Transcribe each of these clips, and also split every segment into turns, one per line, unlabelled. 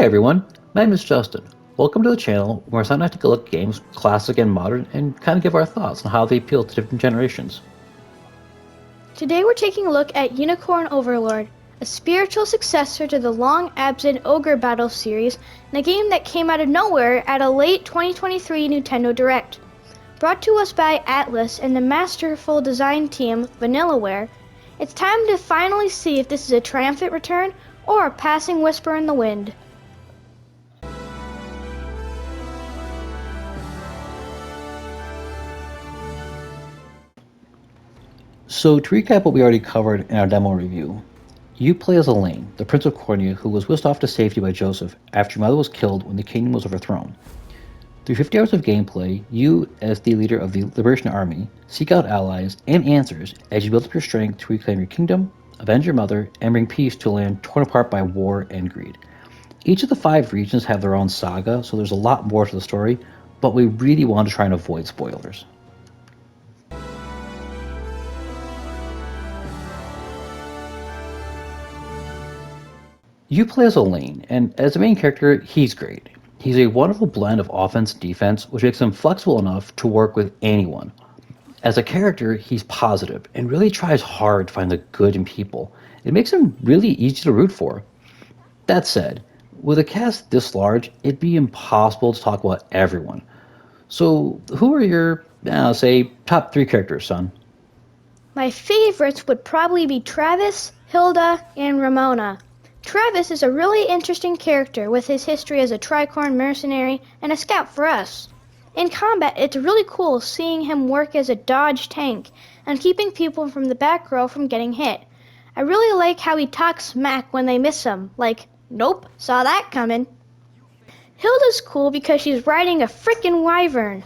everyone, my name is Justin. Welcome to the channel where I like to take a look at games, classic and modern, and kind of give our thoughts on how they appeal to different generations.
Today we're taking a look at Unicorn Overlord, a spiritual successor to the long-absent Ogre Battle series, and a game that came out of nowhere at a late 2023 Nintendo Direct. Brought to us by Atlas and the masterful design team Vanillaware, it's time to finally see if this is a triumphant return or a passing whisper in the wind.
So to recap what we already covered in our demo review, you play as Elaine, the Prince of Cornea who was whisked off to safety by Joseph after your mother was killed when the kingdom was overthrown. Through 50 hours of gameplay, you, as the leader of the Liberation Army, seek out allies and answers as you build up your strength to reclaim your kingdom, avenge your mother, and bring peace to a land torn apart by war and greed. Each of the 5 regions have their own saga, so there's a lot more to the story, but we really want to try and avoid spoilers. You play as Elaine, and as a main character, he's great. He's a wonderful blend of offense and defense, which makes him flexible enough to work with anyone. As a character, he's positive and really tries hard to find the good in people. It makes him really easy to root for. That said, with a cast this large, it'd be impossible to talk about everyone. So, who are your, say, top 3 characters, son?
My favorites would probably be Travis, Hilda, and Ramona. Travis is a really interesting character with his history as a tricorn mercenary and a scout for us. In combat, it's really cool seeing him work as a dodge tank and keeping people from the back row from getting hit. I really like how he talks smack when they miss him, like, "Nope, saw that coming." Hilda's cool because she's riding a frickin' wyvern.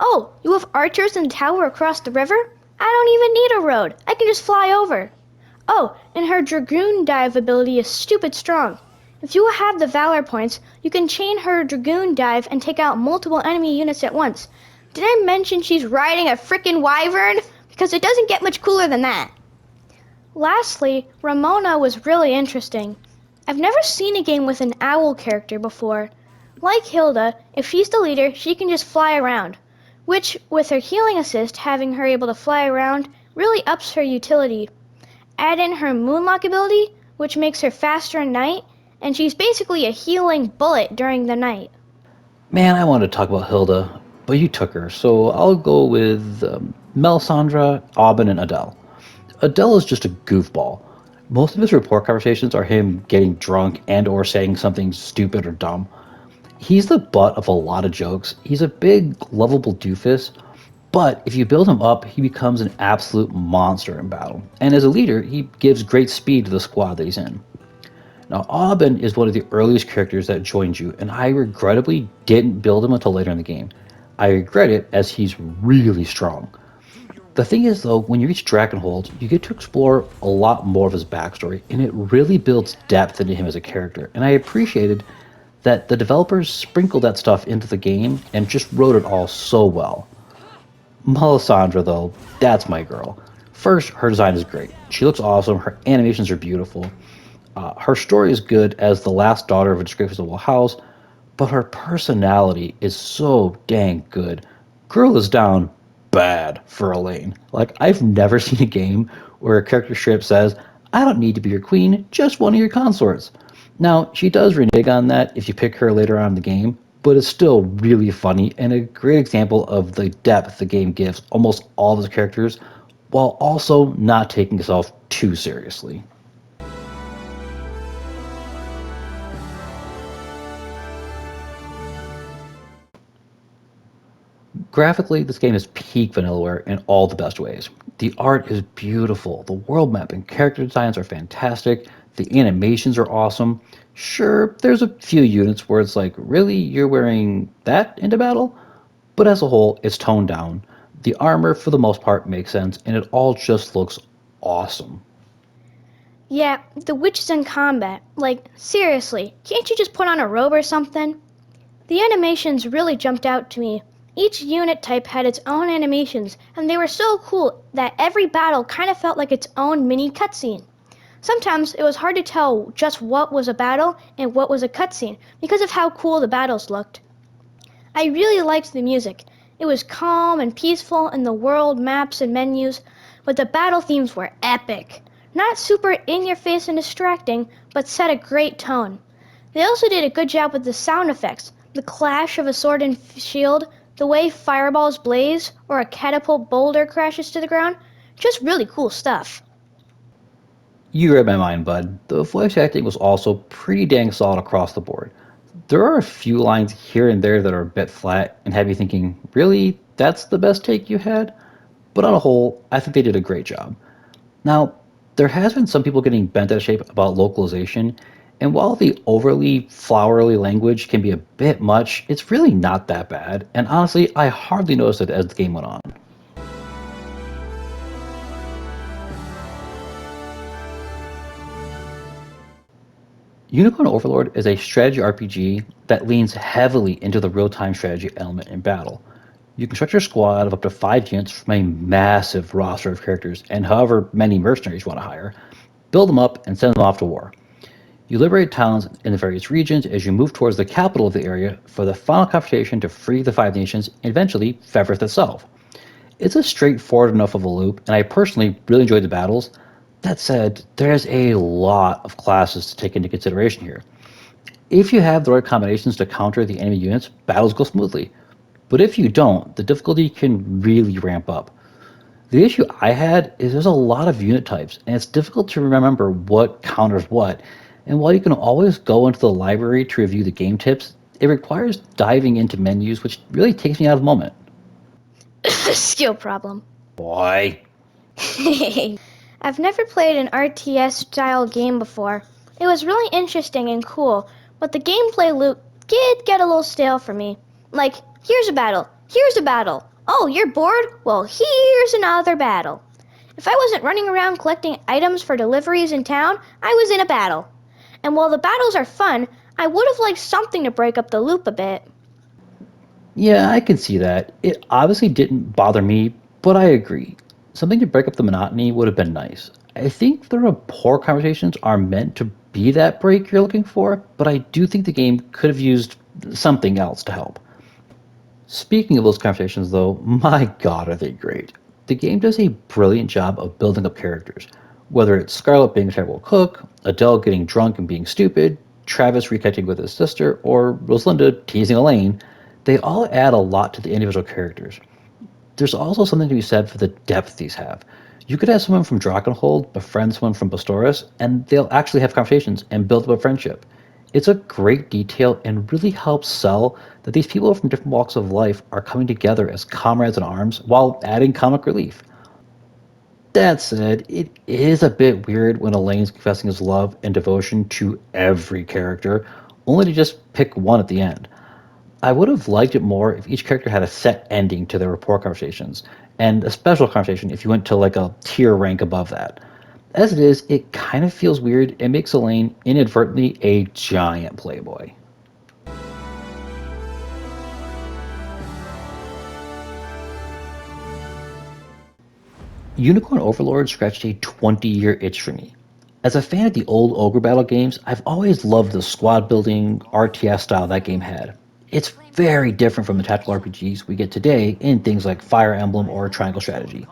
"Oh, you have archers in the tower across the river? I don't even need a road, I can just fly over." Oh, and her Dragoon dive ability is stupid strong. If you have the Valor points, you can chain her Dragoon dive and take out multiple enemy units at once. Did I mention she's riding a frickin' wyvern? Because it doesn't get much cooler than that. Lastly, Ramona was really interesting. I've never seen a game with an owl character before. Like Hilda, if she's the leader, she can just fly around, which, with her healing assist, having her able to fly around, really ups her utility. Add in her Moonlock ability, which makes her faster at night, and she's basically a healing bullet during the night.
Man, I wanted to talk about Hilda, but you took her, so I'll go with Melisandre, Aubin, and Adele. Adele is just a goofball. Most of his report conversations are him getting drunk and or saying something stupid or dumb. He's the butt of a lot of jokes. He's a big, lovable doofus, but if you build him up, he becomes an absolute monster in battle. And as a leader, he gives great speed to the squad that he's in. Now, Aubin is one of the earliest characters that joined you, and I regrettably didn't build him until later in the game. I regret it as he's really strong. The thing is though, when you reach Dragonhold, you get to explore a lot more of his backstory, and it really builds depth into him as a character, and I appreciated that the developers sprinkled that stuff into the game and just wrote it all so well. Melisandre, though, that's my girl. First, her design is great. She looks awesome, her animations are beautiful. Her story is good as the last daughter of a disgraceful house, but her personality is so dang good. Girl is down bad for Elaine. Like, I've never seen a game where a character straight up says, "I don't need to be your queen, just one of your consorts." Now, she does renege on that if you pick her later on in the game, but it's still really funny and a great example of the depth the game gives almost all of its characters, while also not taking itself too seriously. Graphically, this game is peak Vanillaware in all the best ways. The art is beautiful, the world map and character designs are fantastic, the animations are awesome. Sure, there's a few units where it's like, really, you're wearing that into battle? But as a whole, it's toned down. The armor, for the most part, makes sense, and it all just looks awesome.
Yeah, the witches in combat. Like, seriously, can't you just put on a robe or something? The animations really jumped out to me. Each unit type had its own animations, and they were so cool that every battle kind of felt like its own mini cutscene. Sometimes it was hard to tell just what was a battle and what was a cutscene because of how cool the battles looked. I really liked the music. It was calm and peaceful in the world maps and menus, but the battle themes were epic. Not super in-your-face and distracting, but set a great tone. They also did a good job with the sound effects, the clash of a sword and shield, the way fireballs blaze or a catapult boulder crashes to the ground. Just really cool stuff.
You read my mind, bud. The voice acting was also pretty dang solid across the board. There are a few lines here and there that are a bit flat and have you thinking, really? That's the best take you had? But on a whole, I think they did a great job. Now, there has been some people getting bent out of shape about localization, and while the overly flowery language can be a bit much, it's really not that bad, and honestly, I hardly noticed it as the game went on. Unicorn Overlord is a strategy RPG that leans heavily into the real-time strategy element in battle. You can structure your squad of up to 5 units from a massive roster of characters and however many mercenaries you want to hire, build them up, and send them off to war. You liberate towns in the various regions as you move towards the capital of the area for the final confrontation to free the Five Nations and eventually Fevrith itself. It's a straightforward enough of a loop, and I personally really enjoyed the battles. That said, there's a lot of classes to take into consideration here. If you have the right combinations to counter the enemy units, battles go smoothly. But if you don't, the difficulty can really ramp up. The issue I had is there's a lot of unit types, and it's difficult to remember what counters what. And while you can always go into the library to review the game tips, it requires diving into menus, which really takes me out of the moment.
Skill problem.
Boy.
I've never played an RTS style game before. It was really interesting and cool, but the gameplay loop did get a little stale for me. Like, here's a battle, here's a battle. Oh, you're bored? Well, here's another battle. If I wasn't running around collecting items for deliveries in town, I was in a battle. And while the battles are fun, I would have liked something to break up the loop a bit.
Yeah, I can see that. It obviously didn't bother me, but I agree. Something to break up the monotony would have been nice. I think the rapport conversations are meant to be that break you're looking for, but I do think the game could have used something else to help. Speaking of those conversations, though, my god, are they great. The game does a brilliant job of building up characters. Whether it's Scarlet being a terrible cook, Adele getting drunk and being stupid, Travis reconnecting with his sister, or Rosalinda teasing Elaine, they all add a lot to the individual characters. There's also something to be said for the depth these have. You could have someone from Drakenhold befriend someone from Bastoris, and they'll actually have conversations and build up a friendship. It's a great detail and really helps sell that these people from different walks of life are coming together as comrades in arms while adding comic relief. That said, it is a bit weird when Elaine's confessing his love and devotion to every character, only to just pick one at the end. I would have liked it more if each character had a set ending to their rapport conversations, and a special conversation if you went to like a tier rank above that. As it is, it kind of feels weird and makes Elaine inadvertently a giant playboy. Unicorn Overlord scratched a 20-year itch for me. As a fan of the old Ogre Battle games, I've always loved the squad building RTS style that game had. It's very different from the tactical RPGs we get today in things like Fire Emblem or Triangle Strategy.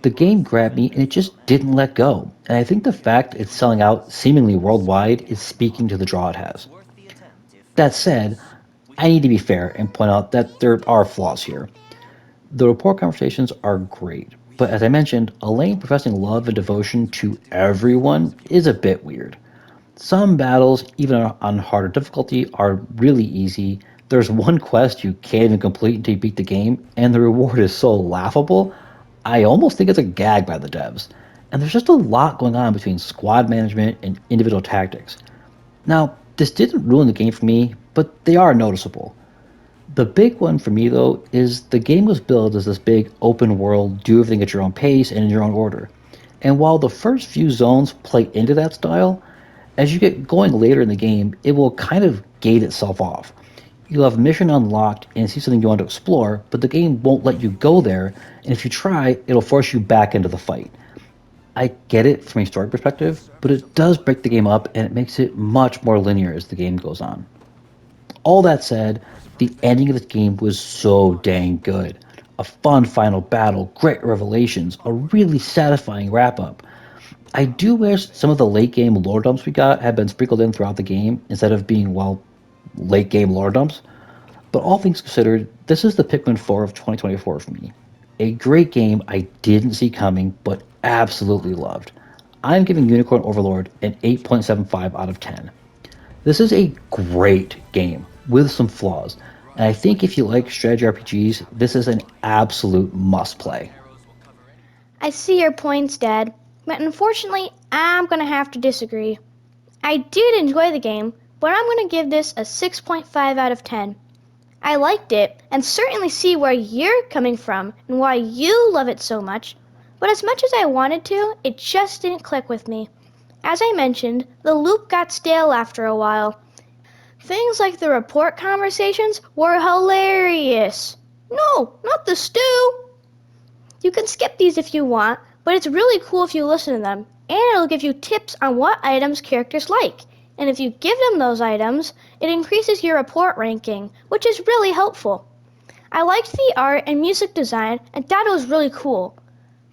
The game grabbed me and it just didn't let go, and I think the fact it's selling out seemingly worldwide is speaking to the draw it has. That said, I need to be fair and point out that there are flaws here. The rapport conversations are great, but as I mentioned, Elaine professing love and devotion to everyone is a bit weird. Some battles, even on harder difficulty, are really easy. There's one quest you can't even complete until you beat the game, and the reward is so laughable, I almost think it's a gag by the devs. And there's just a lot going on between squad management and individual tactics. Now, this didn't ruin the game for me, but they are noticeable. The big one for me, though, is the game was built as this big open world, do everything at your own pace and in your own order. And while the first few zones play into that style, as you get going later in the game, it will kind of gate itself off. You'll have a mission unlocked and see something you want to explore, but the game won't let you go there, and if you try, it'll force you back into the fight. I get it from a story perspective, but it does break the game up and it makes it much more linear as the game goes on. All that said, the ending of this game was so dang good. A fun final battle, great revelations, a really satisfying wrap up. I do wish some of the late game lore dumps we got had been sprinkled in throughout the game instead of being, well, late game lore dumps. But all things considered, this is the Pikmin 4 of 2024 for me. A great game I didn't see coming, but absolutely loved. I'm giving Unicorn Overlord an 8.75 out of 10. This is a great game with some flaws, and I think if you like strategy RPGs, this is an absolute must play.
I see your points, Dad, but unfortunately, I'm gonna have to disagree. I did enjoy the game, but I'm gonna give this a 6.5 out of 10. I liked it, and certainly see where you're coming from and why you love it so much, but as much as I wanted to, it just didn't click with me. As I mentioned, the loop got stale after a while. Things like the report conversations were hilarious. No, not the stew! You can skip these if you want, but it's really cool if you listen to them, and it'll give you tips on what items characters like. And if you give them those items, it increases your report ranking, which is really helpful. I liked the art and music design and thought it was really cool.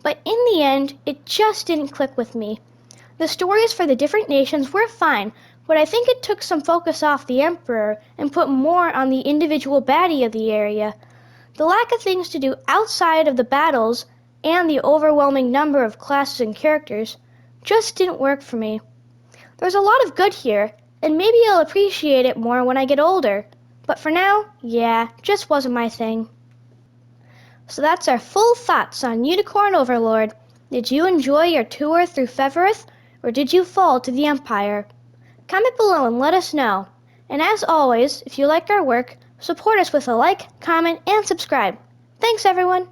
But in the end, it just didn't click with me. The stories for the different nations were fine, but I think it took some focus off the Emperor and put more on the individual baddie of the area. The lack of things to do outside of the battles and the overwhelming number of classes and characters just didn't work for me. There's a lot of good here, and maybe I'll appreciate it more when I get older. But for now, yeah, just wasn't my thing. So that's our full thoughts on Unicorn Overlord. Did you enjoy your tour through Fevrith, or did you fall to the Empire? Comment below and let us know. And as always, if you like our work, support us with a like, comment, and subscribe. Thanks, everyone!